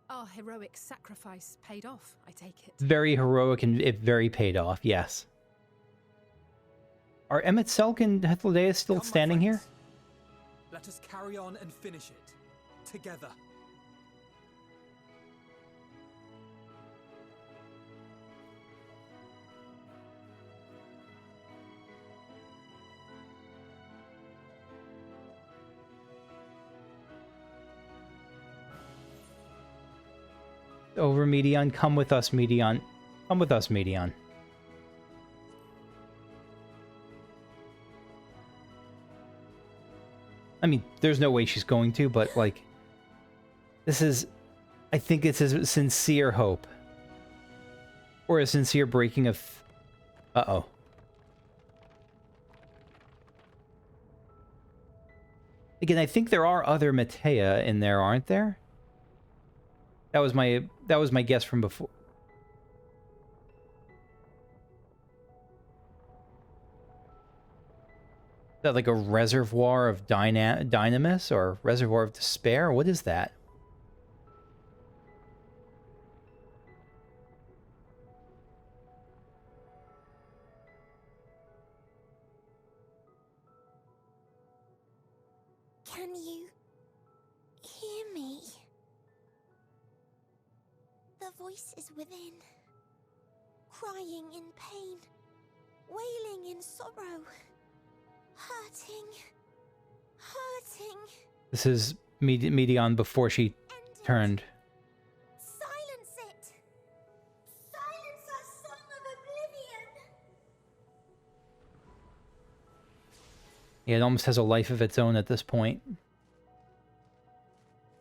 Our heroic sacrifice paid off, I take it. Very heroic and it very paid off, yes. Are Emet-Selch and Hythlodaeus still standing here? Let us carry on and finish it. Together. Over Meteion, come with us, Meteion. Come with us, Meteion. I mean, there's no way she's going to, but, like, this is... I think it's a sincere hope. Or a sincere breaking of... Uh-oh. Again, I think there are other Meteion in there, aren't there? That was my guess from before. Is that like a reservoir of dynamis or reservoir of despair? What is that? Can you hear me? The voice is within, crying in pain, wailing in sorrow, hurting. This is Meteion before she turned. Silence it! Silence our song of oblivion! Yeah, it almost has a life of its own at this point.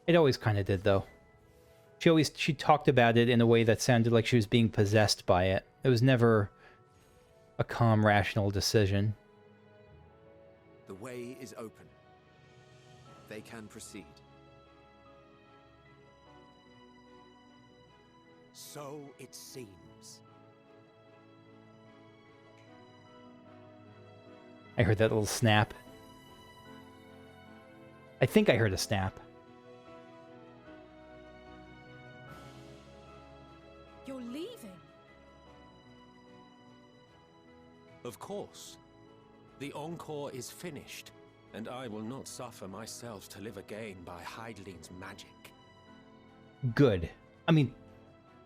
It always kind of did, though. She talked about it in a way that sounded like she was being possessed by it. It was never a calm, rational decision. The way is open. They can proceed. So it seems. I heard that little snap. I think I heard a snap. You're leaving? Of course. The encore is finished, and I will not suffer myself to live again by Heideling's magic. Good. I mean,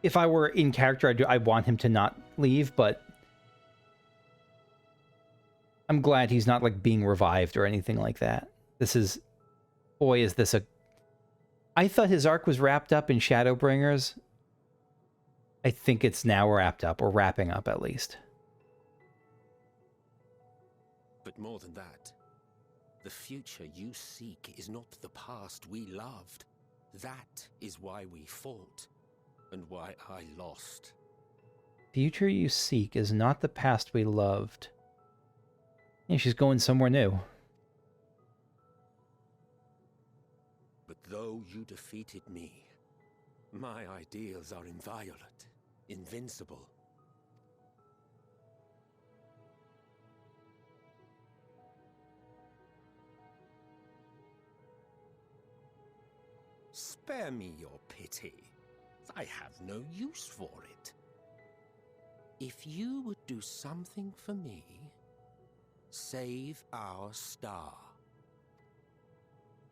if I were in character, I'd want him to not leave, but I'm glad he's not, like, being revived or anything like that. This is... Boy, is this a... I thought his arc was wrapped up in Shadowbringers. I think it's now wrapped up, or wrapping up, at least. But more than that, the future you seek is not the past we loved. That is why we fought, and why I lost. Future you seek is not the past we loved. Yeah, she's going somewhere new. But though you defeated me, my ideals are inviolate, invincible. Spare me your pity. I have no use for it. If you would do something for me, save our star.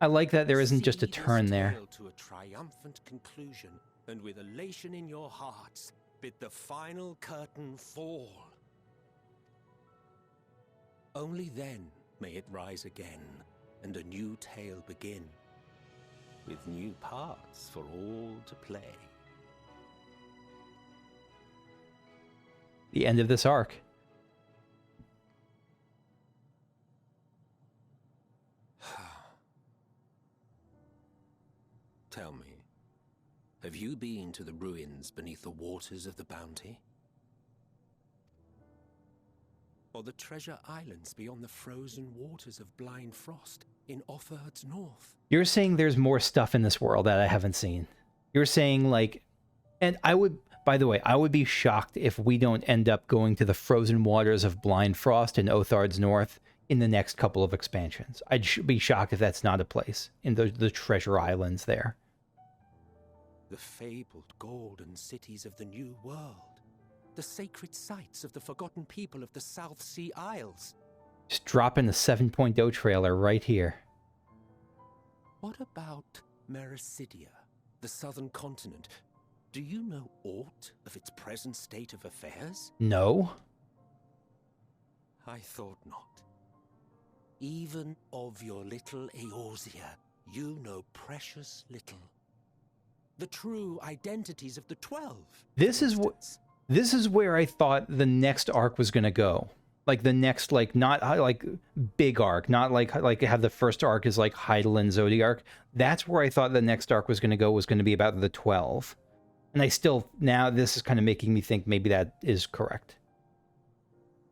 I like that there isn't just a turn there. To a triumphant conclusion, and with elation in your hearts, bid the final curtain fall. Only then may it rise again, and a new tale begin, with new parts for all to play. The end of this arc. Tell me, have you been to the ruins beneath the waters of the Bounty? Or the treasure islands beyond the frozen waters of Blind Frost in Offerd's north? You're saying there's more stuff in this world that I haven't seen. You're saying, like... And I would... By the way, I would be shocked if we don't end up going to the frozen waters of Blind Frost in Othard's north in the next couple of expansions. I'd be shocked if that's not a place in the treasure islands there. The fabled golden cities of the New World. The sacred sites of the forgotten people of the South Sea Isles. Just dropping the 7.0 trailer right here. What about Mericidia, the southern continent? Do you know aught of its present state of affairs? No. I thought not. Even of your little Eorzea, you know precious little. The true identities of the 12. This is where I thought the next arc was going to go. Like the next, like, not like big arc, not like how the first arc is like Heidel and Zodiarch. That's where I thought the next arc was going to go, was going to be about the 12. And I still, now this is kind of making me think maybe that is correct.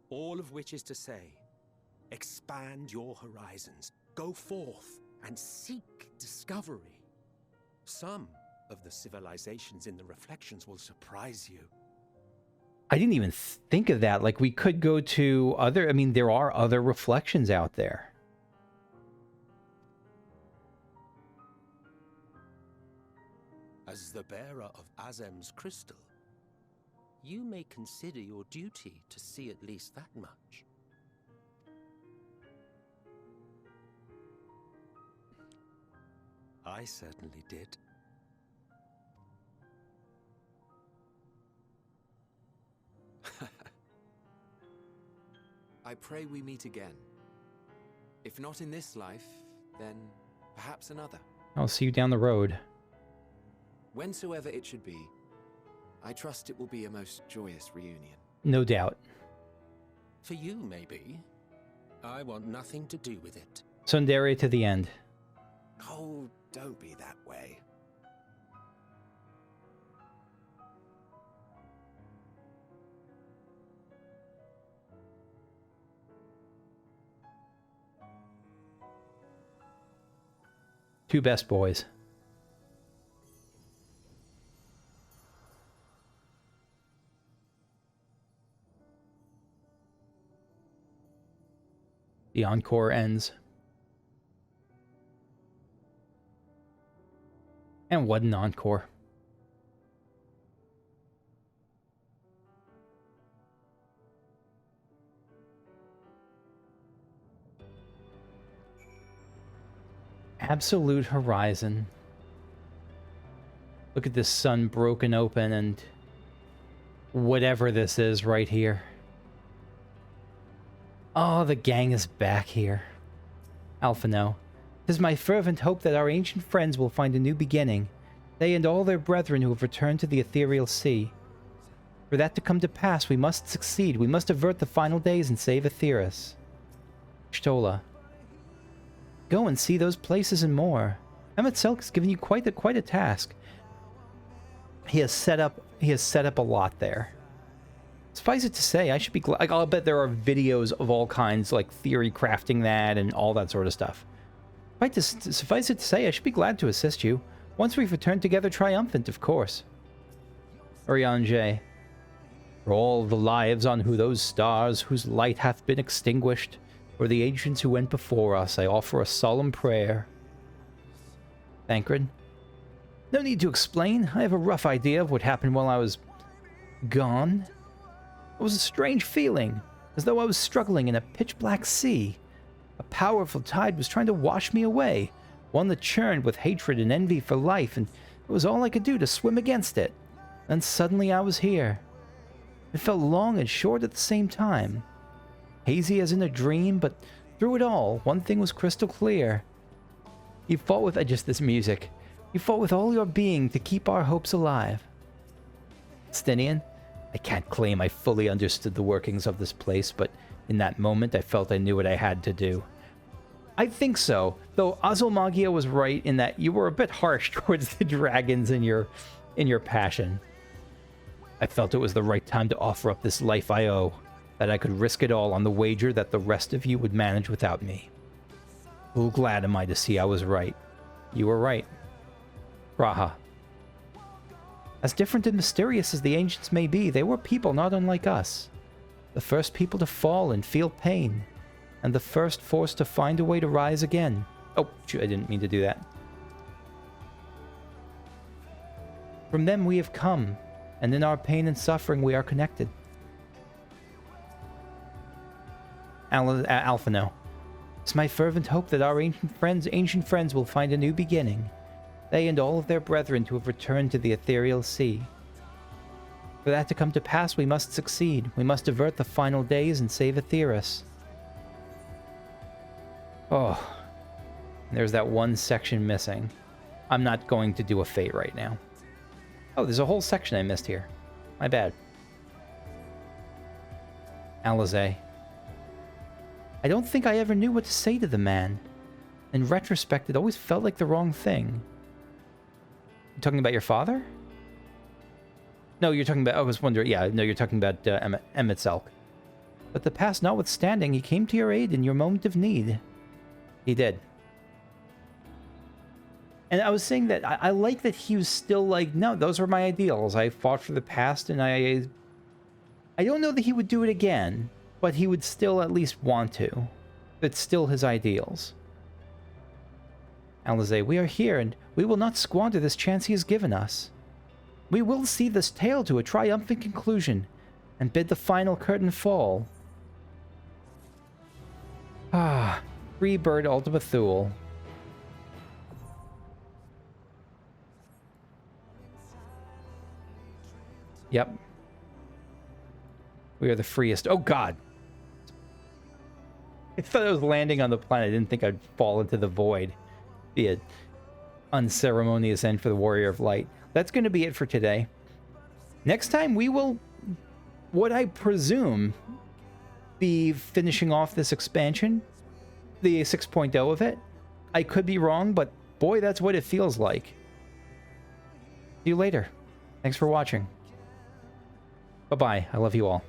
All of which is to say, expand your horizons, go forth and seek discovery. Some of the civilizations in the reflections will surprise you. I didn't even think of that. Like, we could go to other... I mean, there are other reflections out there. As the bearer of Azem's crystal, you may consider your duty to see at least that much. I certainly did. I pray we meet again. If not in this life, then perhaps another. I'll see you down the road. Whensoever it should be, I trust it will be a most joyous reunion. No doubt. For you, maybe. I want nothing to do with it. Sundere to the end. Oh, don't be that way. Two best boys. The encore ends. And what an encore. Absolute horizon. Look at this sun broken open and whatever this is right here. Oh, the gang is back here. Alphino. 'Tis my fervent hope that our ancient friends will find a new beginning, they and all their brethren who have returned to the ethereal sea. For that to come to pass, we must succeed. We must avert the final days and save Aetheris. Shtola. Go and see those places and more. Emet-Selch has given you quite a task. He has set up a lot there. Suffice it to say, I should be glad. Like, I'll bet there are videos of all kinds, like theory crafting that and all that sort of stuff. Suffice it to say, I should be glad to assist you. Once we've returned together triumphant, of course. Urianger. For all the lives on those stars whose light hath been extinguished, for the ancients who went before us, I offer a solemn prayer. Thancred. No need to explain. I have a rough idea of what happened while I was gone. It was a strange feeling, as though I was struggling in a pitch-black sea. A powerful tide was trying to wash me away, one that churned with hatred and envy for life, and it was all I could do to swim against it. Then suddenly I was here. It felt long and short at the same time. Hazy as in a dream, but through it all, one thing was crystal clear. You fought with this music. You fought with all your being to keep our hopes alive. Stinian, I can't claim I fully understood the workings of this place, but in that moment I felt I knew what I had to do. I think so, though Azulmagia was right in that you were a bit harsh towards the dragons in your passion. I felt it was the right time to offer up this life I owe, that I could risk it all on the wager that the rest of you would manage without me. Oh, glad am I to see I was right. You were right. Raha. As different and mysterious as the ancients may be, they were people not unlike us. The first people to fall and feel pain, and the first forced to find a way to rise again. Oh, shoot, I didn't mean to do that. From them we have come, and in our pain and suffering we are connected. Alphino. It's my fervent hope that our ancient friends will find a new beginning, they and all of their brethren who have returned to the ethereal sea. For that to come to pass, we must succeed. We must avert the final days and save Aetheris. Oh, there's that one section missing. I'm not going to do a fate right now. Oh, there's a whole section I missed here. My bad. Alizé. I don't think I ever knew what to say to the man. In retrospect, it always felt like the wrong thing. You talking about your father? No, you're talking about... I was wondering... Yeah, no, you're talking about Emet-Selch. But the past notwithstanding, he came to your aid in your moment of need. He did. And I was saying that I like that he was still like, no, those were my ideals. I fought for the past, and I don't know that he would do it again, but he would still at least want to. It's still his ideals. Alizé, we are here, and we will not squander this chance he has given us. We will see this tale to a triumphant conclusion, and bid the final curtain fall. Ah, free bird Ultima Thule. Yep. We are the freest. Oh, God. I thought I was landing on the planet. I didn't think I'd fall into the void. Be an unceremonious end for the Warrior of Light. That's going to be it for today. Next time, we will, what I presume, be finishing off this expansion. The 6.0 of it. I could be wrong, but boy, that's what it feels like. See you later. Thanks for watching. Bye-bye. I love you all.